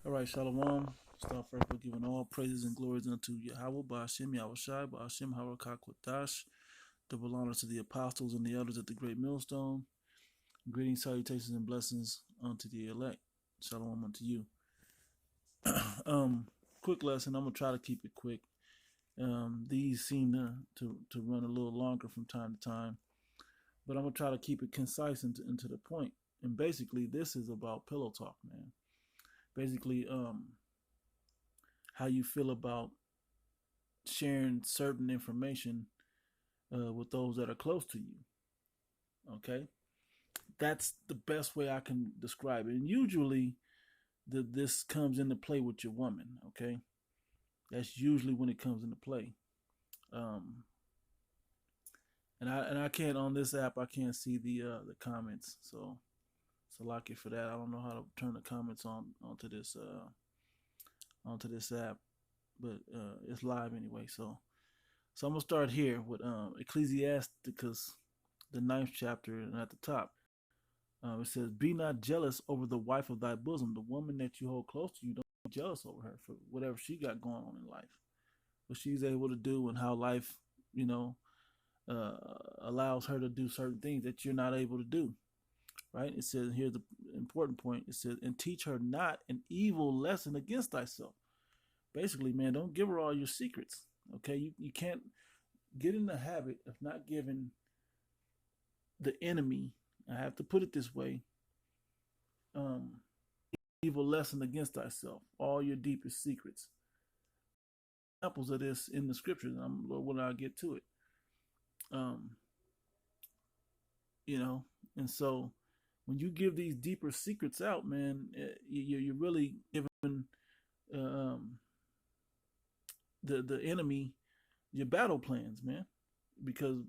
All right, Shalom. Start first by giving all praises and glories unto Yahweh, Ba'ashem Yahushai, Ba'ashem Harakak Kwadash, double honor to the apostles and the elders at the great millstone. Greetings, salutations, and blessings unto the elect. Shalom unto you. um, Quick lesson. I'm gonna try to keep it quick. These seem to run a little longer from time to time, but I'm gonna try to keep it concise and to the point. And basically, this is about pillow talk, man. Basically, how you feel about sharing certain information with those that are close to you. Okay, that's the best way I can describe it. And usually, this comes into play with your woman. Okay, that's usually when it comes into play. Um, and I can't on this app. I can't see the comments. So lucky for that. I don't know how to turn the comments onto this app, but it's live anyway. So I'm gonna start here with Ecclesiasticus, the ninth chapter, and at the top, it says, "Be not jealous over the wife of thy bosom, the woman that you hold close to you. Don't be jealous over her for whatever she got going on in life, what she's able to do, and how life, you know, allows her to do certain things that you're not able to do." Right? It says here's the important point. It says, "And teach her not an evil lesson against thyself." Basically, man, don't give her all your secrets. Okay, you can't get in the habit of not giving the enemy, I have to put it this way, um, evil lesson against thyself, all your deepest secrets. Examples of this in the scriptures. Lord, when I get to it, um, you know, and so when you give these deeper secrets out, man, you're really giving um, the enemy your battle plans, man, because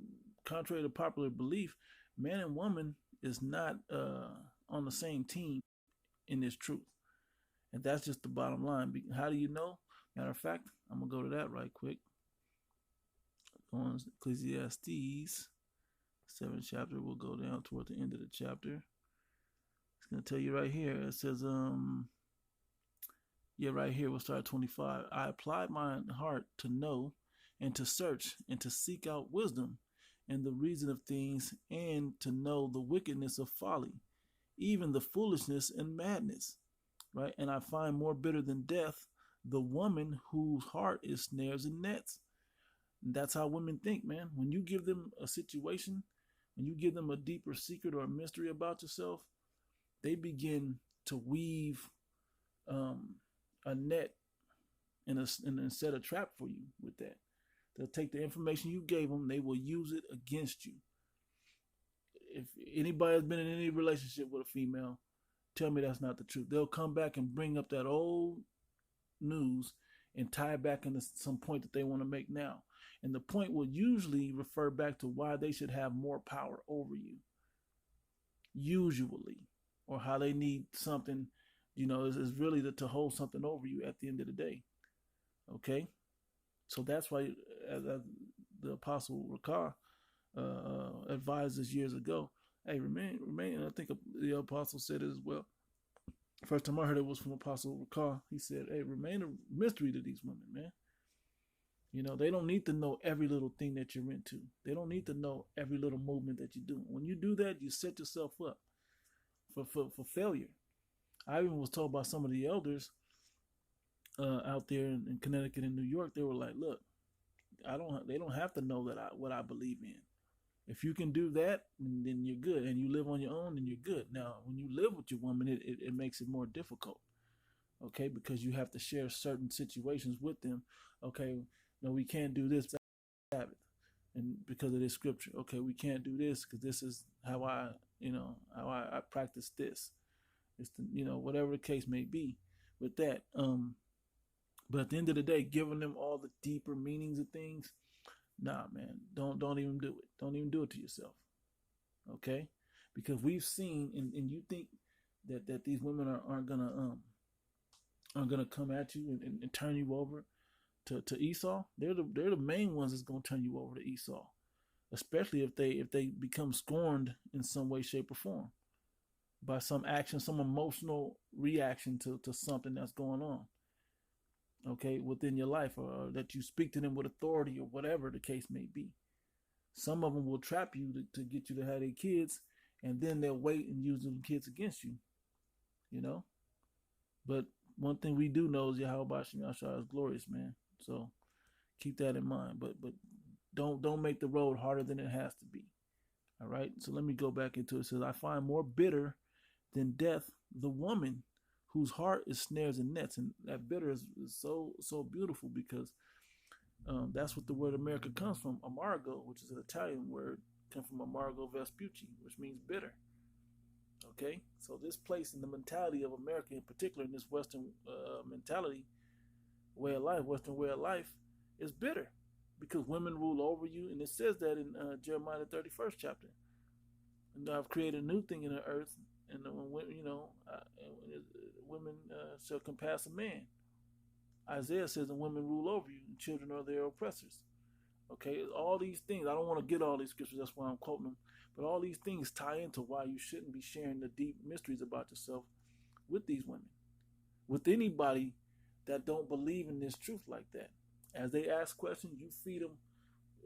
contrary to popular belief, man and woman is not on the same team in this truth. And that's just the bottom line. How do you know? Matter of fact, I'm going to go to that right quick. On Ecclesiastes, 7th chapter, we'll go down toward the end of the chapter. It's going to tell you right here. It says, right here, we'll start at 25. "I applied my heart to know and to search and to seek out wisdom and the reason of things and to know the wickedness of folly, even the foolishness and madness." Right? "And I find more bitter than death the woman whose heart is snares and nets." And that's how women think, man. When you give them a situation, when you give them a deeper secret or a mystery about yourself, they begin to weave um, a net and set a trap for you with that. They'll take the information you gave them, they will use it against you. If anybody has been in any relationship with a female, tell me that's not the truth. They'll come back and bring up that old news and tie it back into some point that they want to make now. And the point will usually refer back to why they should have more power over you, usually, or how they need something, is really to hold something over you at the end of the day. Okay? So that's why, as the Apostle Rakar advised us years ago, hey, remain. And I think the Apostle said it as well. First time I heard it was from Apostle Rakar. He said, hey, remain a mystery to these women, man. They don't need to know every little thing that you're into. They don't need to know every little movement that you do. When you do that, you set yourself up for failure. I even was told by some of the elders out there in Connecticut and New York, they were like, look, they don't have to know what I believe in. If you can do that, then you're good. And you live on your own, then you're good. Now, when you live with your woman, it makes it more difficult. Okay, because you have to share certain situations with them. Okay, no, we can't do this Sabbath, and because of this scripture. Okay, we can't do this because this is how I practice this. It's whatever the case may be with that. But at the end of the day, giving them all the deeper meanings of things, nah, man, don't even do it. Don't even do it to yourself. Okay, because we've seen, and you think that these women aren't gonna come at you and turn you over to Esau. They're the main ones that's gonna turn you over to Esau, especially if they become scorned in some way, shape, or form. by some action, some emotional reaction to something that's going on, okay, within your life, or that you speak to them with authority or whatever the case may be. Some of them will trap you to get you to have their kids, and then they'll wait and use them kids against you, you know? But one thing we do know is Yahweh Bashim Yashar is glorious, man. So keep that in mind. But don't make the road harder than it has to be. All right. So let me go back into it. It says, I find more bitter than death the woman whose heart is snares and nets. And that bitter is so beautiful because that's what the word America comes from. Amargo, which is an Italian word, comes from Amargo Vespucci, which means bitter. Okay, so this place in the mentality of America, in particular, in this Western mentality, way of life, Western way of life, is bitter because women rule over you, and it says that in Jeremiah the 31st chapter. And I've created a new thing in the earth, and women shall compass a man. Isaiah says, and women rule over you, and children are their oppressors. Okay, all these things, I don't want to get all these scriptures, that's why I'm quoting them, but all these things tie into why you shouldn't be sharing the deep mysteries about yourself with these women, with anybody that don't believe in this truth like that. As they ask questions, you feed them.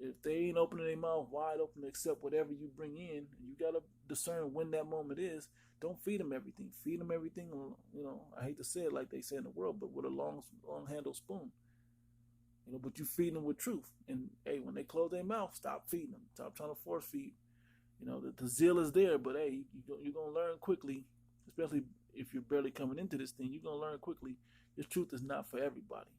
If they ain't opening their mouth wide open to accept whatever you bring in, and you got to discern when that moment is, don't feed them everything. Feed them everything, I hate to say it like they say in the world, but with a long handled spoon. But you feed them with truth. And hey, when they close their mouth, stop feeding them. Stop trying to force feed. The zeal is there, but hey, you're going to learn quickly, especially if you're barely coming into this thing, you're going to learn quickly this truth is not for everybody.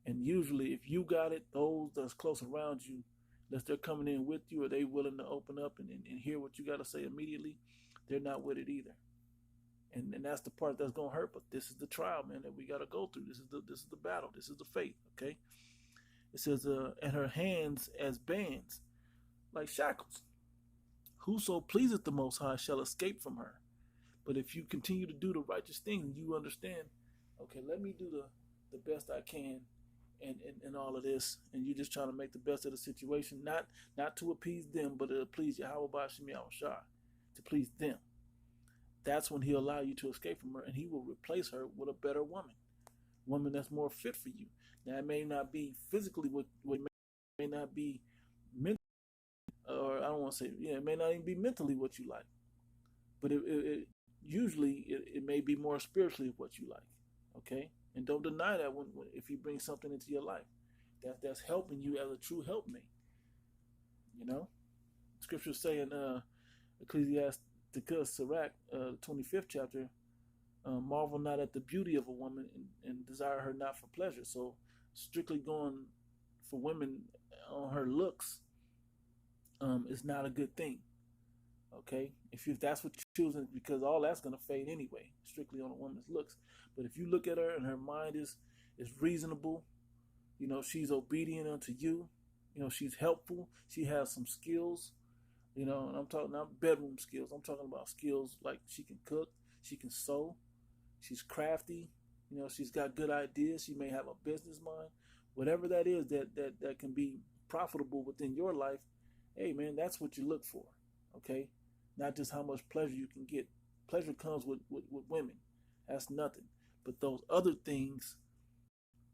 And usually if you got it, those that's close around you, unless they're coming in with you or they willing to open up and hear what you got to say immediately, they're not with it either. And that's the part that's going to hurt, but this is the trial, man, that we got to go through. This is the battle. This is the faith, okay? It says, and her hands as bands, like shackles. Whoso pleaseth the Most High shall escape from her. But if you continue to do the righteous thing, you understand, okay, let me do the best I can in all of this, and you're just trying to make the best of the situation, not to appease them, but to please Yahweh Bashim Yahushua, to please them. That's when he'll allow you to escape from her, and he will replace her with a better woman that's more fit for you. Now, it may not be physically what may not be mentally, or I don't want to say, it may not even be mentally what you like, but it usually it may be more spiritually what you like, okay? And don't deny that when if he brings something into your life that's helping you as a true helpmate. Scriptures say in Ecclesiasticus Sirach, 25th chapter, marvel not at the beauty of a woman and desire her not for pleasure. So strictly going for women on her looks is not a good thing. Okay, if that's what you're choosing, because all that's going to fade anyway, strictly on a woman's looks. But if you look at her and her mind is reasonable, she's obedient unto you, she's helpful, she has some skills, and I'm talking not bedroom skills, I'm talking about skills like she can cook, she can sew, she's crafty, she's got good ideas, she may have a business mind, whatever that is that can be profitable within your life. Hey man, that's what you look for, okay? Not just how much pleasure you can get. Pleasure comes with women. That's nothing. But those other things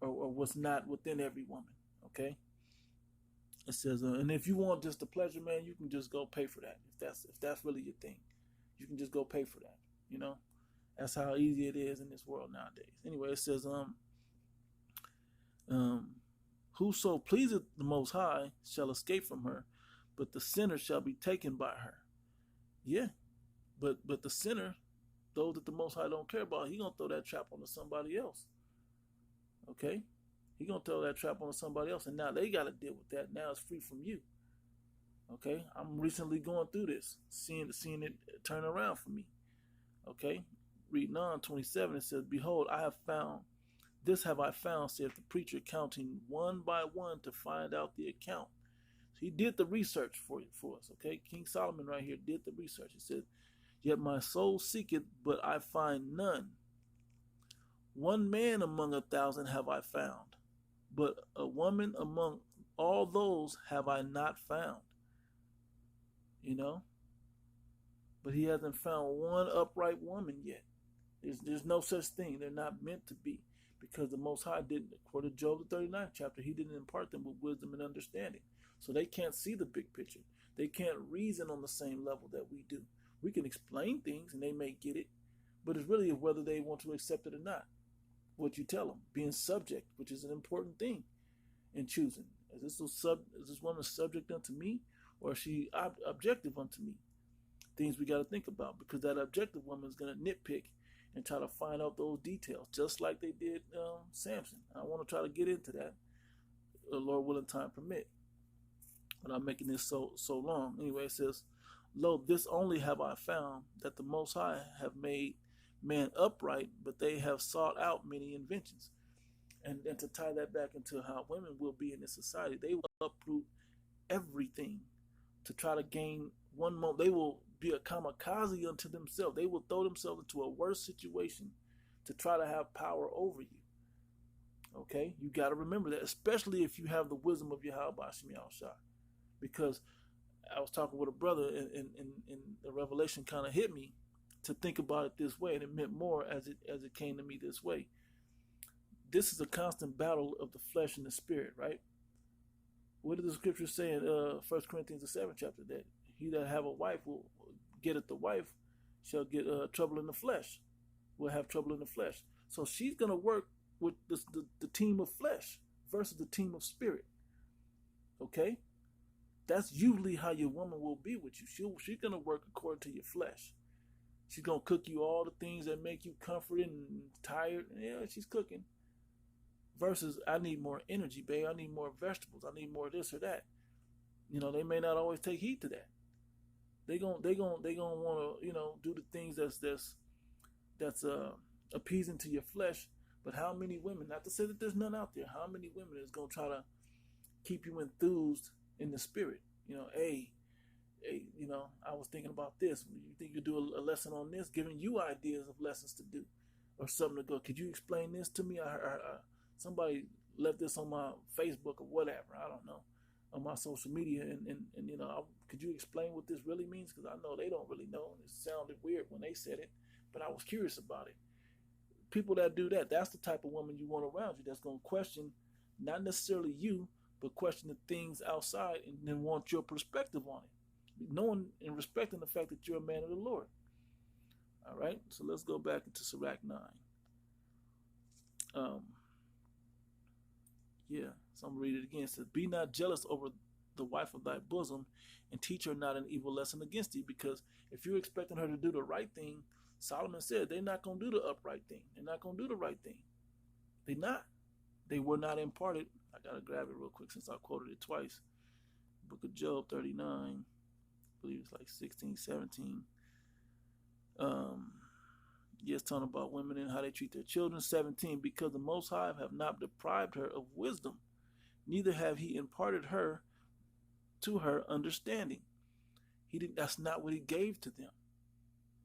are what's not within every woman. Okay. It says, and if you want just the pleasure, man, you can just go pay for that. If that's really your thing, you can just go pay for that. That's how easy it is in this world nowadays. Anyway, it says, whoso pleaseth the Most High shall escape from her, but the sinner shall be taken by her. Yeah, but the sinner, those that the Most High don't care about, he gonna throw that trap onto somebody else. Okay, he gonna throw that trap onto somebody else, and now they gotta deal with that. Now it's free from you. Okay, I'm recently going through this, seeing it turn around for me. Okay, reading on 27, it says, "Behold, I have found I found," saith the preacher, counting one by one to find out the account. He did the research for us, okay? King Solomon right here did the research. He said, "Yet my soul seeketh, but I find none. One man among 1,000 have I found, but a woman among all those have I not found." but he hasn't found one upright woman yet. There's no such thing. They're not meant to be, because the Most High didn't, according to Job the 39th chapter, he didn't impart them with wisdom and understanding. So they can't see the big picture. They can't reason on the same level that we do. We can explain things and they may get it, but it's really whether they want to accept it or not. What you tell them, being subject, which is an important thing in choosing. Is this woman subject unto me, or is she objective unto me? Things we got to think about, because that objective woman is going to nitpick and try to find out those details, just like they did Samson. I want to try to get into that, Lord willing, time permit. But I'm making this so long. Anyway, it says, "Lo, this only have I found, that the Most High have made man upright, but they have sought out many inventions." And to tie that back into how women will be in this society, they will uproot everything to try to gain one moment. They will be a kamikaze unto themselves. They will throw themselves into a worse situation to try to have power over you. Okay? You got to remember that, especially if you have the wisdom of Yahweh Bashim Yahushua. Because I was talking with a brother, and the revelation kind of hit me to think about it this way, and it meant more as it came to me this way. This is a constant battle of the flesh and the spirit, right? What did the scripture say in 1 Corinthians the 7th chapter? That he that have a wife will getteth the wife shall get trouble in the flesh, will have trouble in the flesh. So she's going to work with the team of flesh versus the team of spirit. Okay? That's usually how your woman will be with you. She's going to work according to your flesh. She's going to cook you all the things that make you comforted and tired. Yeah, she's cooking. Versus, I need more energy, babe. I need more vegetables. I need more this or that. You know, they may not always take heed to that. They gonna want to, you know, do the things that's appeasing to your flesh. But how many women? Not to say that there's none out there. How many women is gonna try to keep you enthused in the spirit? You know, hey, you know, I was thinking about this. You think you do a lesson on this? Giving you ideas of lessons to do, or something to go. Could you explain this to me? Somebody left this on my Facebook or whatever, I don't know, on my social media, and you know, could you explain what this really means? Because I know they don't really know, and it sounded weird when they said it, but I was curious about it. People that do that, that's the type of woman you want around you, that's going to question, not necessarily you, but question the things outside, and then want your perspective on it, knowing and respecting the fact that you're a man of the Lord. All right, so let's go back into Sirach 9. So I'm going to read it again. It says, "Be not jealous over the wife of thy bosom, and teach her not an evil lesson against thee." Because if you're expecting her to do the right thing, Solomon said they're not going to do the upright thing. They're not going to do the right thing. They're not. They were not imparted. I got to grab it real quick since I quoted it twice. Book of Job 39, I believe it's like 16, 17. Yes, talking about women and how they treat their children. 17, "Because the Most High have not deprived her of wisdom, neither have he imparted her to her understanding." He didn't. That's not what he gave to them.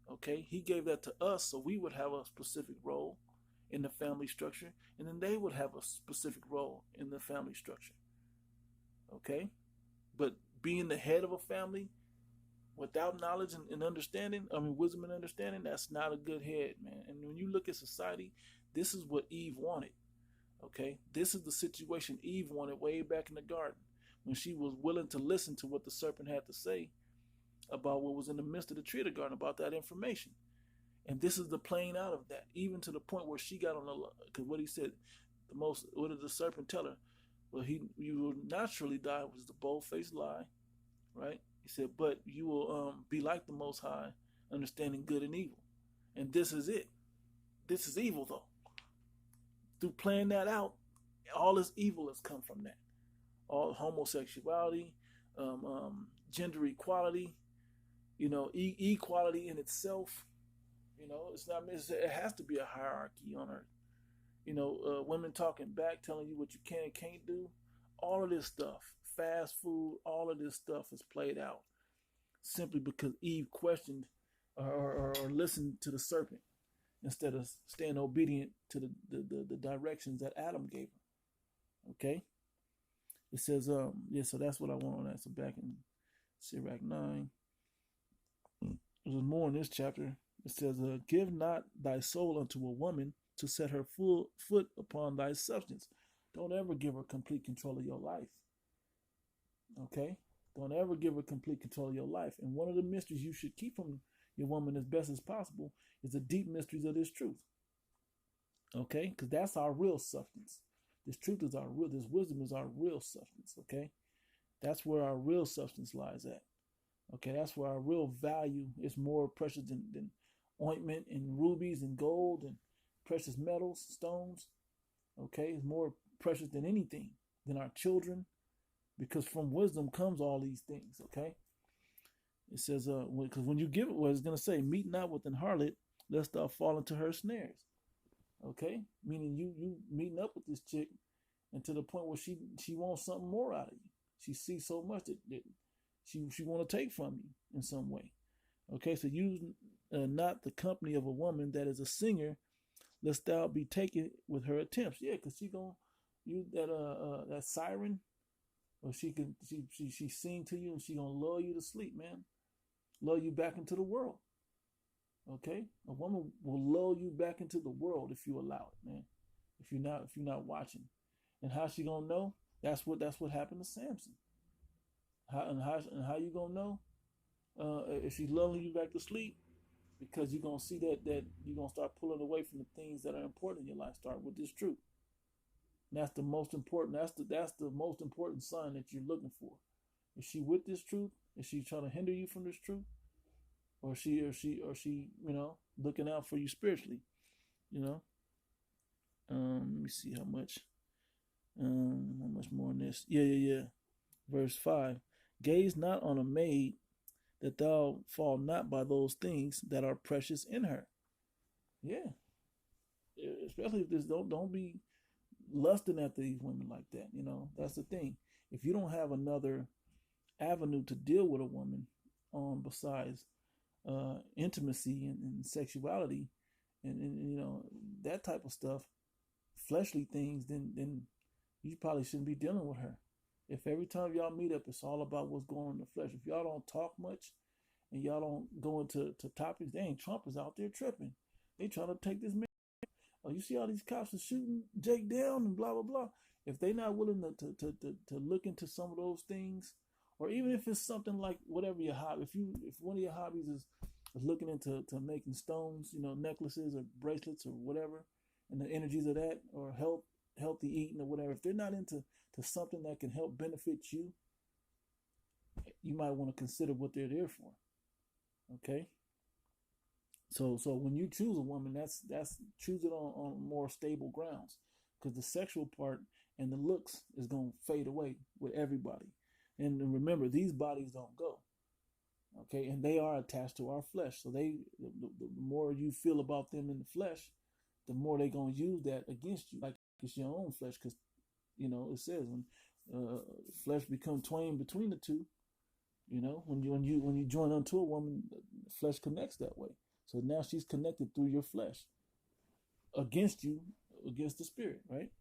Okay, he gave that to us so we would have a specific role in the family structure, and then they would have a specific role in the family structure. Okay, but being the head of a family without knowledge and understanding, wisdom and understanding, that's not a good head, man. And when you look at society, this is what Eve wanted. Okay, this is the situation Eve wanted way back in the garden, when she was willing to listen to what the serpent had to say about what was in the midst of the tree of the garden, about that information. And this is the playing out of that, even to the point where she got on the, because what he said, what did the serpent tell her? Well, you will naturally die, which is the bold-faced lie, right? He said, but you will be like the Most High, understanding good and evil. And this is it. This is evil, though. Through playing that out, all this evil has come from that. All homosexuality, gender equality, you know, equality in itself. You know, it has to be a hierarchy on earth. You know, women talking back, telling you what you can and can't do. All of this stuff, fast food, all of this stuff is played out simply because Eve questioned or listened to the serpent instead of staying obedient to the directions that Adam gave her. Okay? It says, so that's what I want on that. So back in Sirach 9. There's more in this chapter. It says, "Give not thy soul unto a woman to set her full foot upon thy substance." Don't ever give her complete control of your life. Okay? Don't ever give her complete control of your life. And one of the mysteries you should keep from your woman as best as possible is the deep mysteries of this truth. Okay? Because that's our real substance. This truth is our real, this wisdom is our real substance. Okay? That's where our real substance lies at. Okay, that's where our real value is more precious than ointment and rubies and gold and precious metals, stones. Okay, it's more precious than anything, than our children, because from wisdom comes all these things. Okay, it says, because when you give it, what it's going to say, meet not with an harlot, lest thou fall into her snares. Okay, meaning you meeting up with this chick, and to the point where she wants something more out of you. She sees so much that she want to take from you in some way. Okay, so use not the company of a woman that is a singer, lest thou be taken with her attempts. Yeah, because she gonna use that siren, or she sing to you and she gonna lull you to sleep, man. Lull you back into the world. Okay, a woman will lull you back into the world if you allow it, man. If you're not watching, and how she gonna know? That's what happened to Samson. How you gonna know if she's lulling you back to sleep? Because you're gonna see that you're gonna start pulling away from the things that are important in your life. Start with this truth. And that's the most important. That's the most important sign that you're looking for. Is she with this truth? Is she trying to hinder you from this truth? Or she looking out for you spiritually? You know. Let me see how much. How much more in this? Yeah. Verse 5. Gaze not on a maid, that thou fall not by those things that are precious in her. Yeah. Especially if this don't be lusting after these women like that. That's the thing. If you don't have another avenue to deal with a woman on besides intimacy and sexuality and that type of stuff, fleshly things, then you probably shouldn't be dealing with her. If every time y'all meet up, it's all about what's going on in the flesh. If y'all don't talk much and y'all don't go into topics, dang, Trump is out there tripping. They trying to take this man. Oh, you see all these cops are shooting Jake down and blah, blah, blah. If they're not willing to look into some of those things, or even if it's something like whatever your hobby, if one of your hobbies is looking into making stones, necklaces or bracelets or whatever, and the energies of that, or healthy eating or whatever, if they're not into something that can help benefit you, you might want to consider what they're there for. Okay. So when you choose a woman, that's choose it on more stable grounds, because the sexual part and the looks is gonna fade away with everybody. And remember, these bodies don't go. Okay, and they are attached to our flesh. So the more you feel about them in the flesh, the more they're gonna use that against you, like it's your own flesh, because it says when flesh become twain between the two. When you join unto a woman, flesh connects that way. So now she's connected through your flesh against you, against the spirit, right?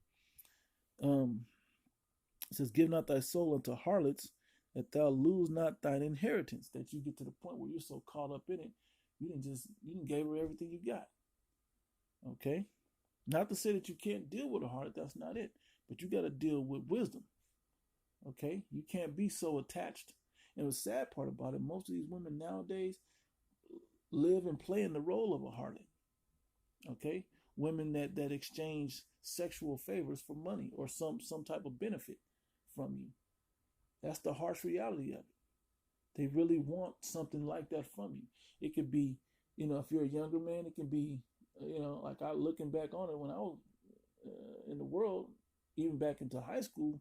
It says, "Give not thy soul unto harlots, that thou lose not thine inheritance." That you get to the point where you're so caught up in it, you didn't gave her everything you got. Okay, not to say that you can't deal with a harlot. That's not it. But you got to deal with wisdom. Okay, you can't be so attached. And the sad part about it, most of these women nowadays live and play in the role of a harlot. Okay, women that exchange sexual favors for money or some type of benefit from you. That's the harsh reality of it. They really want something like that from you. It could be, if you're a younger man, it can be, like I looking back on it when I was in the world, even back into high school,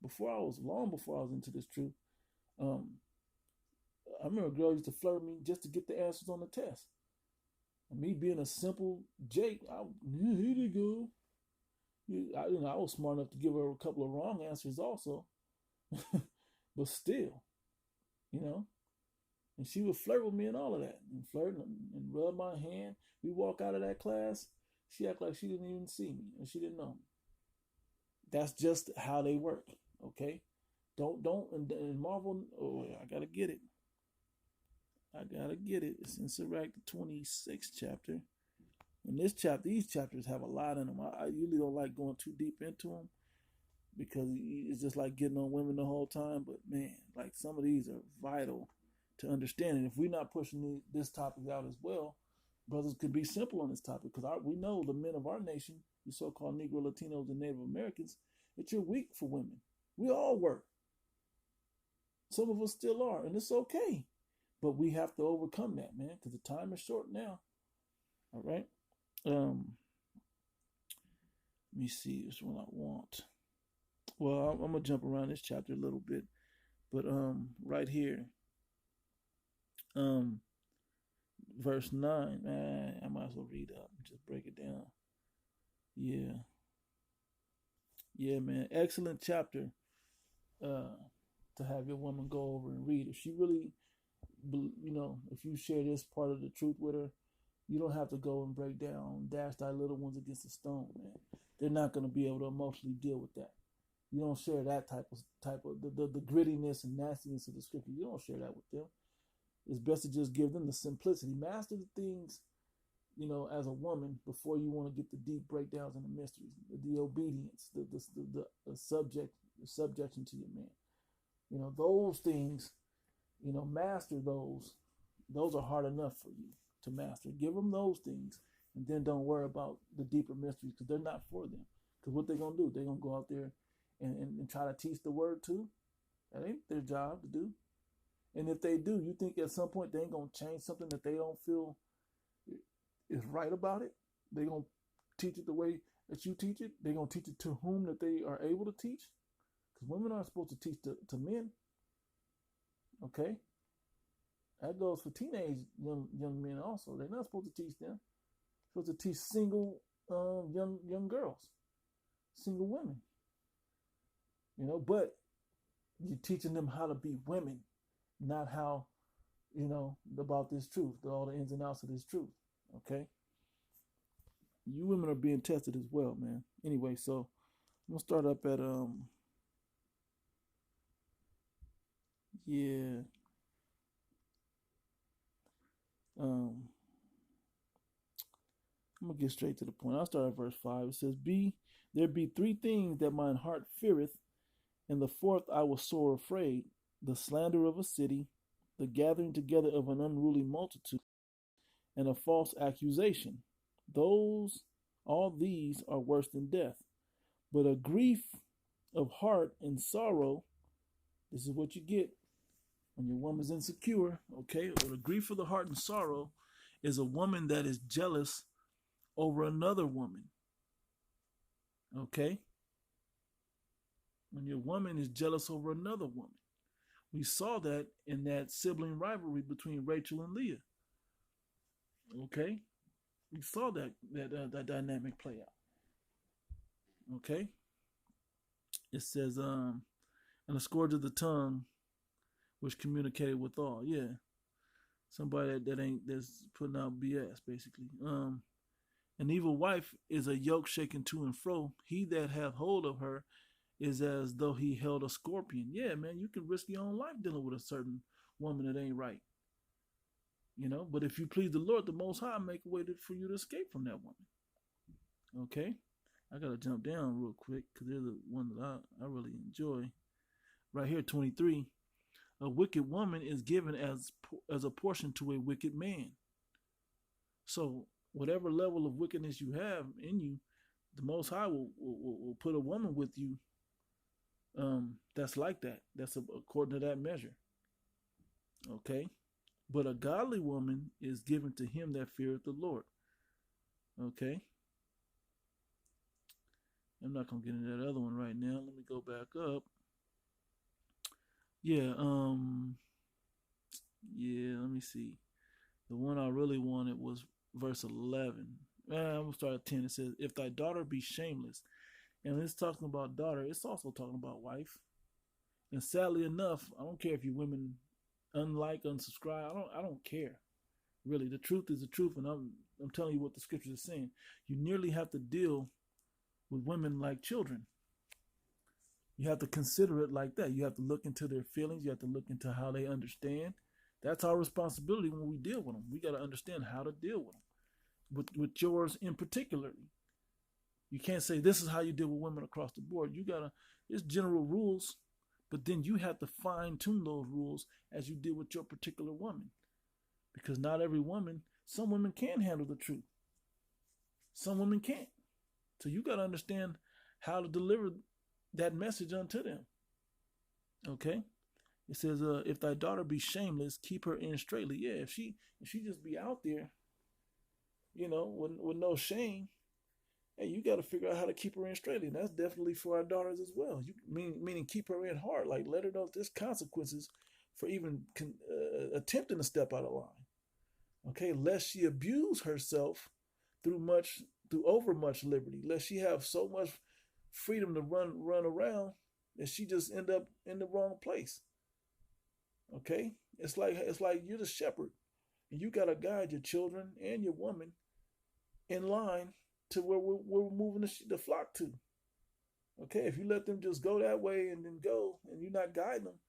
long before I was into this truth. I remember a girl used to flirt with me just to get the answers on the test. And me being a simple Jake, here they go. I was smart enough to give her a couple of wrong answers also. But still, and she would flirt with me and all of that, and flirt and rub my hand. We walk out of that class, she act like she didn't even see me and she didn't know me. That's just how they work. Okay, don't and Marvel. Oh, I gotta get it. I gotta get it. It's in Sirach, the 26th chapter. And this chapter, these chapters have a lot in them. I usually don't like going too deep into them because it's just like getting on women the whole time. But man, like some of these are vital to understand. And if we're not pushing this topic out as well, brothers could be simple on this topic because we know the men of our nation, the so-called Negro, Latinos, and Native Americans, that you're weak for women. We all were. Some of us still are, and it's okay. But we have to overcome that, man, because the time is short now. All right. Let me see which one I want. Well, I'm gonna jump around this chapter a little bit, but right here, verse 9. I might as well read up and just break it down. Yeah, man. Excellent chapter. To have your woman go over and read. If she really, if you share this part of the truth with her, you don't have to go and break down, dash thy little ones against a stone, man. They're not going to be able to emotionally deal with that. You don't share that type of the grittiness and nastiness of the scripture. You don't share that with them. It's best to just give them the simplicity. Master the things, as a woman before you want to get the deep breakdowns and the mysteries, the obedience, the subjection to your man. Those things, master those. Those are hard enough for you to master. Give them those things, and then don't worry about the deeper mysteries because they're not for them. Because what they're going to do, they're going to go out there and try to teach the word too. That ain't their job to do. And if they do, you think at some point they ain't going to change something that they don't feel is right about it? They're going to teach it the way that you teach it. They're going to teach it to whom that they are able to teach. Because women aren't supposed to teach to men. Okay? That goes for teenage young men also. They're not supposed to teach them. They're supposed to teach single young girls, single women. But you're teaching them how to be women, not how, about this truth, all the ins and outs of this truth. Okay? You women are being tested as well, man. Anyway, so I'm gonna start up at yeah. I'm gonna get straight to the point. I'll start at verse 5. It says, There be three things that mine heart feareth, and the fourth I was sore afraid, the slander of a city, the gathering together of an unruly multitude, and a false accusation. All these are worse than death. But a grief of heart and sorrow, this is what you get when your woman's insecure, okay? Or the grief of the heart and sorrow is a woman that is jealous over another woman, okay? When your woman is jealous over another woman. We saw that in that sibling rivalry between Rachel and Leah, okay? We saw that dynamic play out, okay? It says, and the scourge of the tongue, which communicated with all. Yeah, somebody that's putting out BS basically. An evil wife is a yoke shaken to and fro. He that hath hold of her is as though he held a scorpion. Yeah, man, you can risk your own life dealing with a certain woman that ain't right. But if you please the Lord, the Most High make a way for you to escape from that woman. Okay, I gotta jump down real quick because they're the one that I really enjoy. Right here, 23. A wicked woman is given as a portion to a wicked man. So whatever level of wickedness you have in you, the Most High will put a woman with you that's like that. That's according to that measure. Okay? But a godly woman is given to him that feareth the Lord. Okay? I'm not going to get into that other one right now. Let me go back up. Yeah, let me see. The one I really wanted was verse 11. I'm going to start at 10. It says, If thy daughter be shameless. And it's talking about daughter. It's also talking about wife. And sadly enough, I don't care if you women unlike, unsubscribe. I don't care. Really, the truth is the truth. And I'm telling you what the scriptures are saying. You nearly have to deal with women like children. You have to consider it like that. You have to look into their feelings. You have to look into how they understand. That's our responsibility when we deal with them. We got to understand how to deal with them. With yours in particular, you can't say this is how you deal with women across the board. You gotta, it's general rules, but then you have to fine tune those rules as you deal with your particular woman, because not every woman. Some women can handle the truth. Some women can't. So you gotta understand how to deliver that message unto them. Okay. It says, if thy daughter be shameless, keep her in straitly. Yeah, if she just be out there, with no shame, hey, you got to figure out how to keep her in straitly. And that's definitely for our daughters as well. Meaning keep her in hard, like let her know there's consequences for even attempting to step out of line. Okay, lest she abuse herself through over much liberty, lest she have so much freedom to run around that she just end up in the wrong place. Okay, it's like you're the shepherd, and you gotta guide your children and your woman in line to where we're moving the flock to. Okay, if you let them just go that way and then go, and you're not guiding them,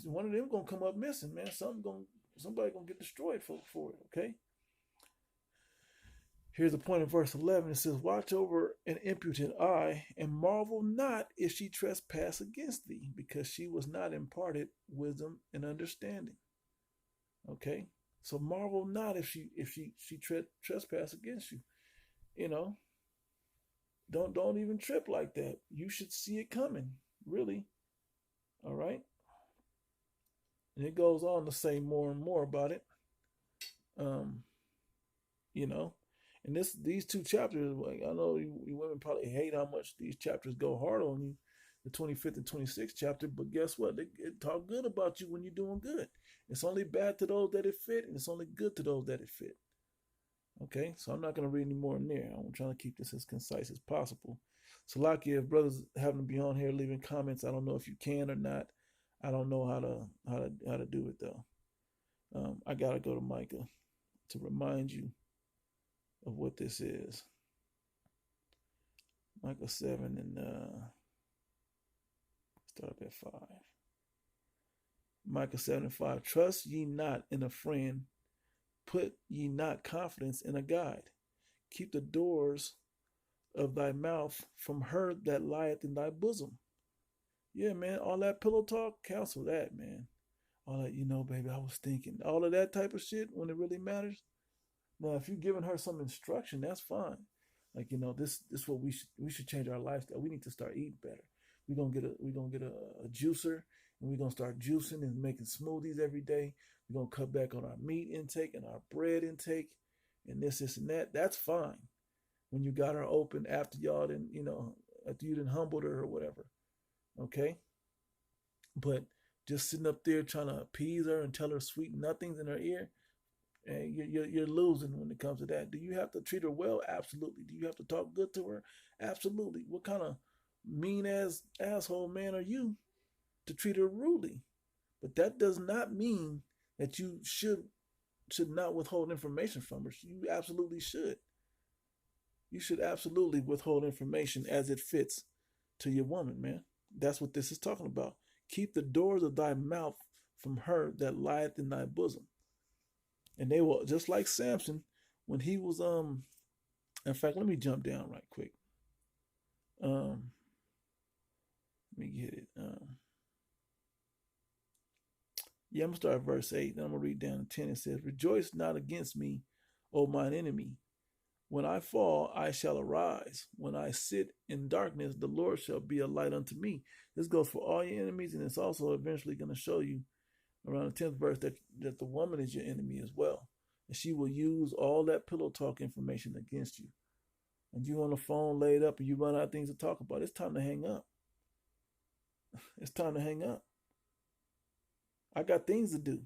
one of them gonna come up missing, man. Somebody gonna get destroyed for it. Okay. Here's the point in verse 11. It says, watch over an impudent eye, and marvel not if she trespass against thee, because she was not imparted wisdom and understanding. Okay? So marvel not if she trespass against you. Don't even trip like that. You should see it coming, really. All right? And it goes on to say more and more about it. And these two chapters, like, I know you women probably hate how much these chapters go hard on you, the 25th and 26th chapter, but guess what? They talk good about you when you're doing good. It's only bad to those that it fit, and it's only good to those that it fit. Okay, so I'm not going to read any more in there. I'm trying to keep this as concise as possible. So, Laki, if brothers happen to be on here leaving comments, I don't know if you can or not. I don't know how to do it though. I gotta go to Micah to remind you of what this is. Micah 7 and start up at 5. Micah 7 and 5. Trust ye not in a friend, put ye not confidence in a guide. Keep the doors of thy mouth from her that lieth in thy bosom. Yeah, man, all that pillow talk, cancel that, man. All that, baby, I was thinking. All of that type of shit when it really matters. Now, if you're giving her some instruction, that's fine. Like, this is what we should change our lifestyle. We need to start eating better. We're gonna get a juicer, and we're gonna start juicing and making smoothies every day. We're gonna cut back on our meat intake and our bread intake, and this and that. That's fine. When you got her open after after you done humbled her or whatever. Okay? But just sitting up there trying to appease her and tell her sweet nothings in her ear, and you're losing when it comes to that. Do you have to treat her well? Absolutely. Do you have to talk good to her? Absolutely. What kind of mean ass asshole man are you to treat her rudely? But that does not mean that you should not withhold information from her. You absolutely should. You should absolutely withhold information as it fits to your woman, man. That's what this is talking about. Keep the doors of thy mouth from her that lieth in thy bosom. And they will, just like Samson, when he was in fact, let me jump down right quick. Let me get it. I'm gonna start at verse 8, then I'm gonna read down to 10. It says, rejoice not against me, O mine enemy. When I fall, I shall arise. When I sit in darkness, the Lord shall be a light unto me. This goes for all your enemies, and it's also eventually going to show you around the 10th verse that the woman is your enemy as well. And she will use all that pillow talk information against you. And you on the phone laid up and you run out of things to talk about. It's time to hang up. It's time to hang up. I got things to do.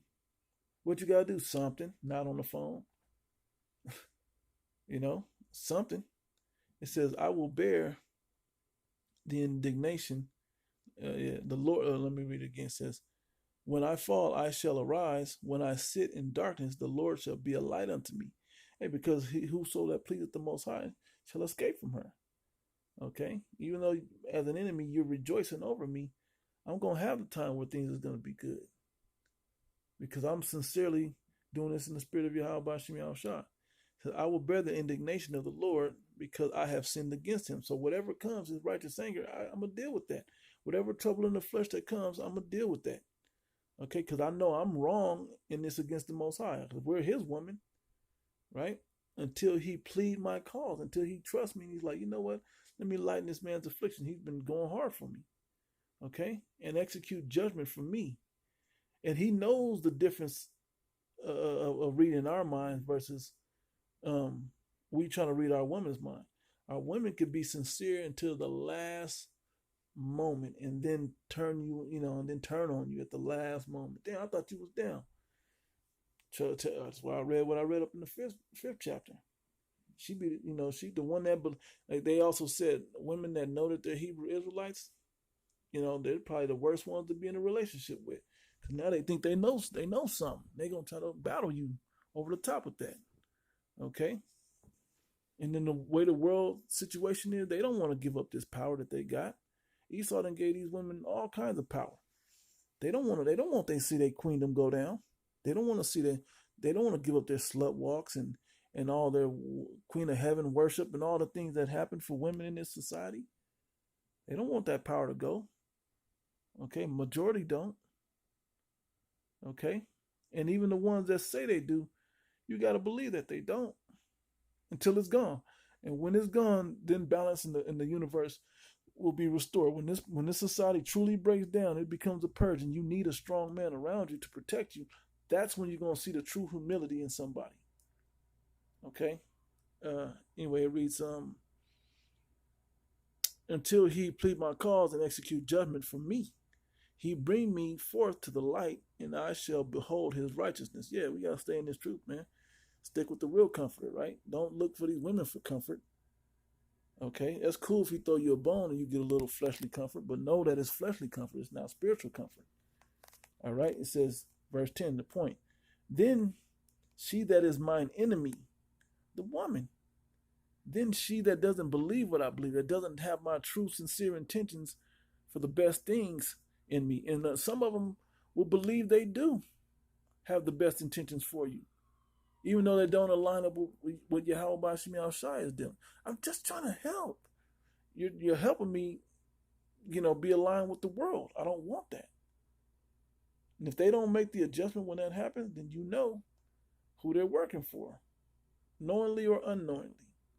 What you got to do? Something, not on the phone. Something. It says, I will bear the indignation. The Lord, let me read it again. It says, when I fall, I shall arise. When I sit in darkness, the Lord shall be a light unto me. Hey, because whoso that pleaseth the Most High shall escape from her. Okay? Even though as an enemy, you're rejoicing over me, I'm going to have the time where things is going to be good. because I'm sincerely doing this in the spirit of Yahweh Shem Yahushua. So I will bear the indignation of the Lord because I have sinned against him. So whatever comes, his righteous anger, I'm going to deal with that. Whatever trouble in the flesh that comes, I'm going to deal with that. Okay, because I know I'm wrong in this against the Most High. We're his woman, right? Until he plead my cause, until he trusts me. And he's like, you know what? Let me lighten this man's affliction. He's been going hard for me. Okay? And execute judgment for me. And he knows the difference of reading our minds versus we trying to read our woman's mind. Our women could be sincere until the last moment and then turn you, and then turn on you at the last moment. Damn, I thought you was down. So that's why I read what I read up in the fifth chapter. She be, she the one that, like they also said, women that know that they're Hebrew Israelites, they're probably the worst ones to be in a relationship with. Because now they think they know something. They're going to try to battle you over the top with that. Okay? And then the way the world situation is, they don't want to give up this power that they got. Esau done gave these women all kinds of power. They don't want to see their queendom go down. They don't want to see they don't want to give up their slut walks and all their Queen of Heaven worship and all the things that happen for women in this society. They don't want that power to go. Okay, majority don't. Okay, and even the ones that say they do, you got to believe that they don't until it's gone. And when it's gone, then balance in the universe will be restored. When this society truly breaks down, it becomes a purge, and you need a strong man around you to protect you. That's when you're gonna see the true humility in somebody. Okay. Anyway, it reads until he plead my cause and execute judgment for me. He bring me forth to the light, and I shall behold his righteousness. Yeah, we gotta stay in this truth, man. Stick with the real comforter, right? Don't look for these women for comfort. Okay, that's cool if he throw you a bone and you get a little fleshly comfort, but know that it's fleshly comfort. It's not spiritual comfort. All right, it says, verse 10, the point. Then she that is mine enemy, the woman, then she that doesn't believe what I believe, that doesn't have my true, sincere intentions for the best things in me. And some of them will believe they do have the best intentions for you, even though they don't align up with what Yahweh Shem Yahushua is doing. I'm just trying to help. You're helping me, be aligned with the world. I don't want that. And if they don't make the adjustment when that happens, then you know who they're working for, knowingly or unknowingly.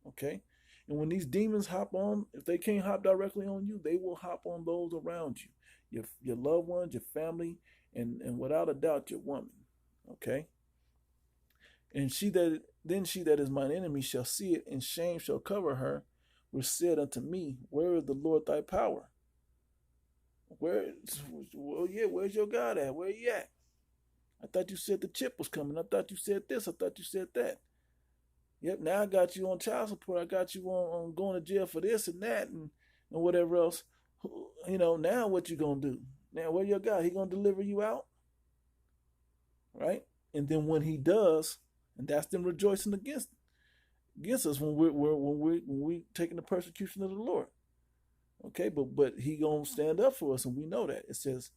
Okay? And when these demons hop on, if they can't hop directly on you, they will hop on those around you, your loved ones, your family, and without a doubt, your woman. Okay? And she that is mine enemy shall see it, and shame shall cover her, which said unto me, where is the Lord thy power? Where's your God at? Where you at? I thought you said the chip was coming. I thought you said this. I thought you said that. Yep, now I got you on child support. I got you on going to jail for this and that and whatever else. Now what you gonna do? Now where your God? He gonna deliver you out? Right? And then when he does, and that's them rejoicing against us when we taking the persecution of the Lord. Okay, but he gonna stand up for us, and we know that. It says,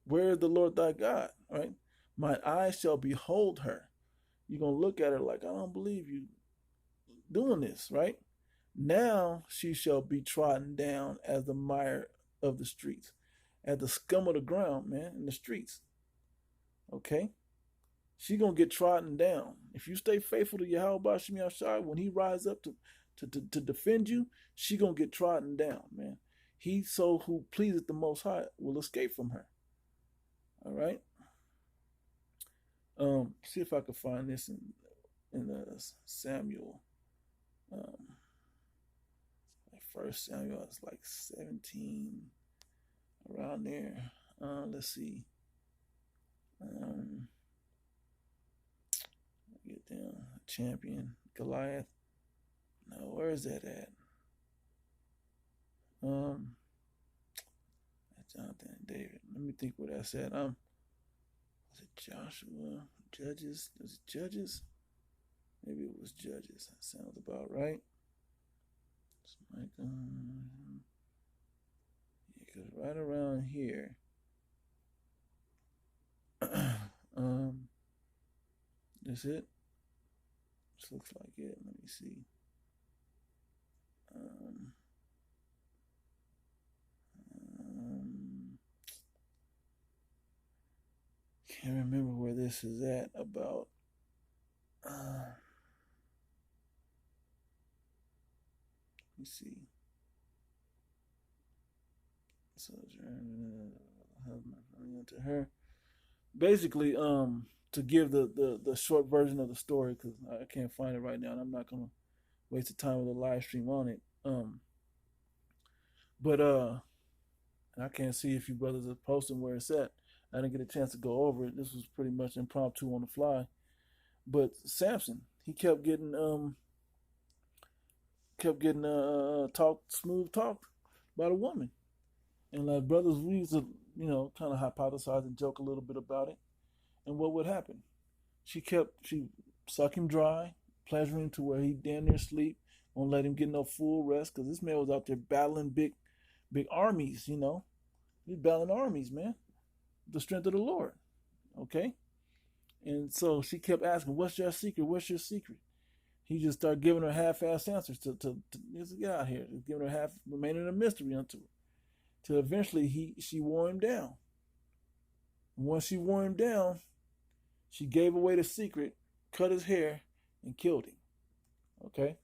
where is the Lord thy God? Right? My eyes shall behold her. You're gonna look at her like, I don't believe you doing this, right? Now she shall be trodden down as the mire of the streets, as the scum of the ground, man, in the streets. Okay? She gonna get trodden down. If you stay faithful to Yahweh Shem Yahushua, when he rise up to defend you, she gonna get trodden down, man. He so who pleaseth the Most High will escape from her. All right. See if I can find this in Samuel. First Samuel is like 17, around there. Let's see. Get down. Champion Goliath. No, where is that at? Jonathan and David. Let me think what I said. Was it Joshua? Judges? Was it Judges? Maybe it was Judges. That sounds about right. It's like, because right around here, Um, that's it. This looks like it. Let me see. Um, um, can't remember where this is at about. Let me see. So, husband to her. Basically, to give the short version of the story, because I can't find it right now, and I'm not gonna waste the time with a live stream on it. But I can't see if you brothers are posting where it's at. I didn't get a chance to go over it. This was pretty much impromptu on the fly. But Samson, he kept getting talked smooth talked by the woman, and like brothers, we used to kind of hypothesize and joke a little bit about it. And what would happen? She suck him dry, pleasure him to where he damn near sleep, won't let him get no full rest because this man was out there battling big armies. He's battling armies, man. The strength of the Lord. Okay, and so she kept asking, "What's your secret? What's your secret?" He just started giving her half-ass answers to just get out here, just giving her half, remaining a mystery unto her. Till eventually she wore him down. And once she wore him down, she gave away the secret, cut his hair, and killed him. Okay?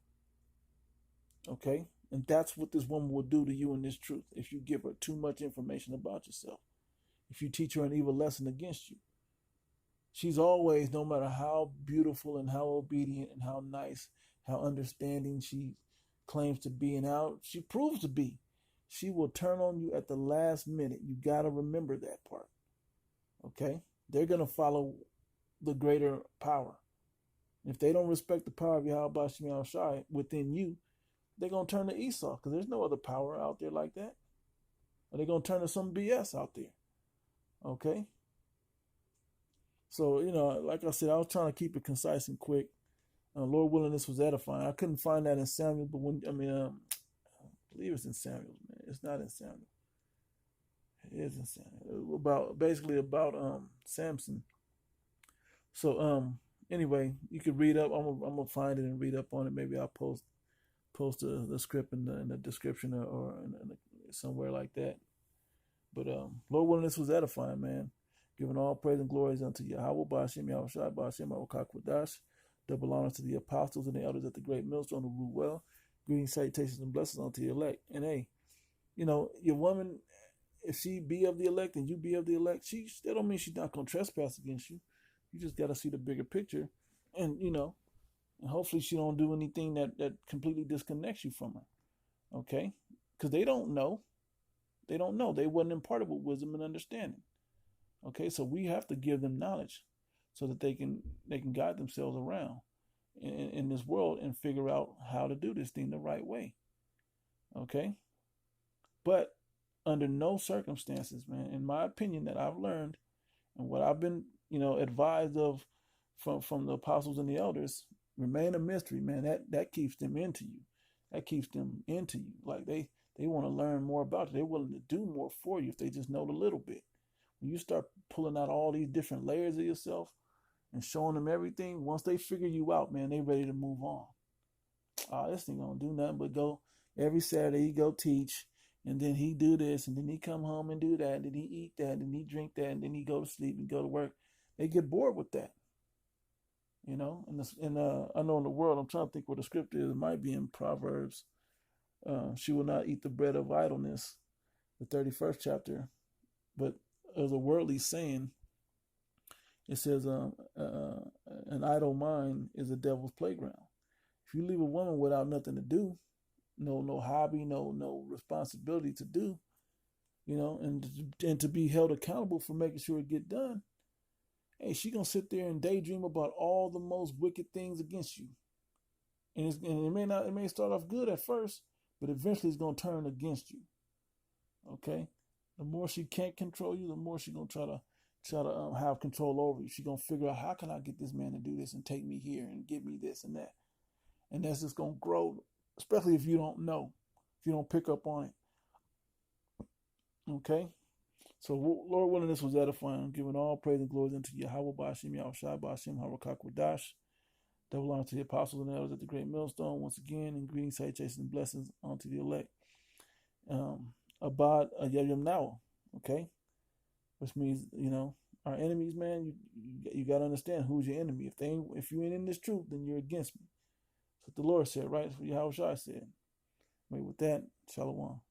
Okay? And that's what this woman will do to you in this truth if you give her too much information about yourself. If you teach her an evil lesson against you. She's always, no matter how beautiful and how obedient and how nice, how understanding she claims to be and how she proves to be, she will turn on you at the last minute. You got to remember that part. Okay? They're going to follow the greater power. If they don't respect the power of Yahweh Shem Shai within you, they're going to turn to Esau because there's no other power out there like that. Or they're going to turn to some BS out there. Okay? So, like I said, I was trying to keep it concise and quick. Lord willing, this was edifying. I couldn't find that in Samuel, but I believe it's in Samuel, man. It's not in Samuel. It is in Samuel. About Samson. So, anyway, you could read up. I'm gonna find it and read up on it. Maybe I'll post the script in the description or somewhere like that. But Lord willing, this was edifying, man. Giving all praise and glories unto Yahweh, Ba'ashem Yahushua, Ba'ashem Arokakwadash. Double honors to the apostles and the elders at the great millstone who rule well. Greetings, salutations, and blessings unto the elect. And hey, your woman, if she be of the elect and you be of the elect, that don't mean she's not gonna trespass against you. You just gotta see the bigger picture, and and hopefully she don't do anything that completely disconnects you from her. Okay, because they don't know. They don't know. They wasn't imparted with wisdom and understanding. Okay, so we have to give them knowledge so that they can guide themselves around in this world and figure out how to do this thing the right way. Okay, but under no circumstances, man, in my opinion, that I've learned and what I've been, advised of from the apostles and the elders, remain a mystery, man. That keeps them into you. That keeps them into you. Like they want to learn more about it. They're willing to do more for you if they just know a little bit. When you start pulling out all these different layers of yourself and showing them everything, once they figure you out, man, they ready to move on. This thing gonna do nothing but go every Saturday. He go teach, and then he do this, and then he come home and do that, and then he eat that, and then he drink that, and then he go to sleep and go to work. They get bored with that, And I know in the world, I'm trying to think where the script is. It might be in Proverbs. She will not eat the bread of idleness, the 31st chapter. But as a worldly saying, it says, an idle mind is a devil's playground. If you leave a woman without nothing to do, no hobby, no responsibility to do, and to be held accountable for making sure it get done, hey, she gonna sit there and daydream about all the most wicked things against you, and it may start off good at first, but eventually it's gonna turn against you. Okay, the more she can't control you, the more she gonna try to have control over you. She gonna figure out, how can I get this man to do this and take me here and give me this and that, and that's just gonna grow. Especially if you don't know, if you don't pick up on it. Okay, So, Lord willing, this was edifying, giving all praise and glory unto Yahweh Bashim Yahushai Bashim Harakakwadash. Double honor to the apostles and elders at the great millstone once again, and greetings, salutations, and blessings unto the elect. Abad Yayim now, okay? Which means, our enemies, man, you got to understand who's your enemy. If you ain't in this truth, then you're against me. That's what the Lord said, right? That's what Yahushua said. Wait, with that, Shalom.